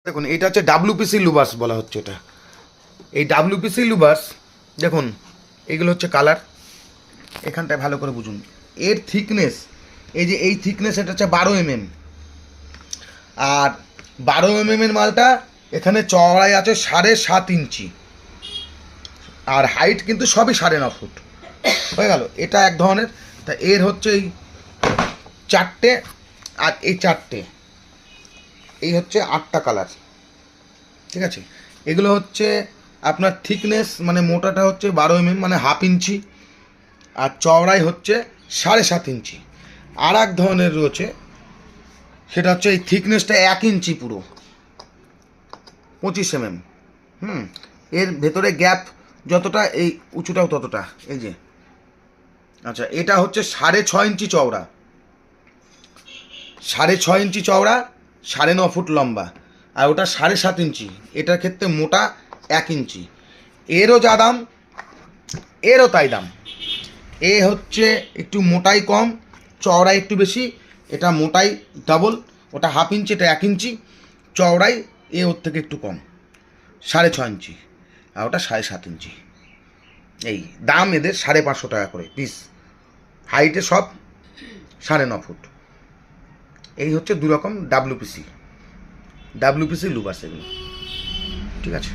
দেখুন এটা হচ্ছে ডাব্লিউপিসি লুবার্স বলা হচ্ছে এটা। এই ডাব্লিউপিসি লুবার্স দেখুন, এইগুলো হচ্ছে কালার। এখানটায় ভালো করে বুঝুন এর থিকনেস, এই যে এই থিকনেস এটা হচ্ছে 12 mm, আর 12 mm এর মালটা এখানে চওড়াই আছে 7.5 ইঞ্চি, আর হাইট কিন্তু সবই 9.5 ফুট হয়ে গেল। এটা এক ধরনের। তা এর হচ্ছে এই 4টে আর এই 4টে, এই হচ্ছে 8টা কালার, ঠিক আছে। এগুলো হচ্ছে আপনার থিকনেস, মানে মোটাটা হচ্ছে 12 mm মানে হাফ ইঞ্চি, আর চওড়াই হচ্ছে 7.5 ইঞ্চি। আর এক ধরনের রয়েছে, সেটা হচ্ছে এই থিকনেসটা 1 ইঞ্চি পুরো, 25 mm। এর ভেতরে গ্যাপ যতটা, এই উঁচুটাও ততটা, এই যে। আচ্ছা, এটা হচ্ছে 6.5 ইঞ্চি চওড়া, 6.5 ইঞ্চি চওড়া, 9.5 ফুট লম্বা, আর ওটা 7.5 ইঞ্চি। এটার ক্ষেত্রে মোটা 1 ইঞ্চি। এরও যা দাম, এরও তাই দাম। এ হচ্ছে একটু মোটাই কম, চওড়াই একটু বেশি। এটা মোটাই ডাবল, ওটা হাফ ইঞ্চি, এটা 1 ইঞ্চি। চওড়াই এ ওর থেকে একটু কম, 6.5 ইঞ্চি, আর ওটা 7.5 ইঞ্চি। এই দাম এদের 550 টাকা করে পিস। হাইটে সব 9.5 ফুট। এই হচ্ছে দু রকম ডাব্লিউপিসি লুবার্স এগুলো, ঠিক আছে।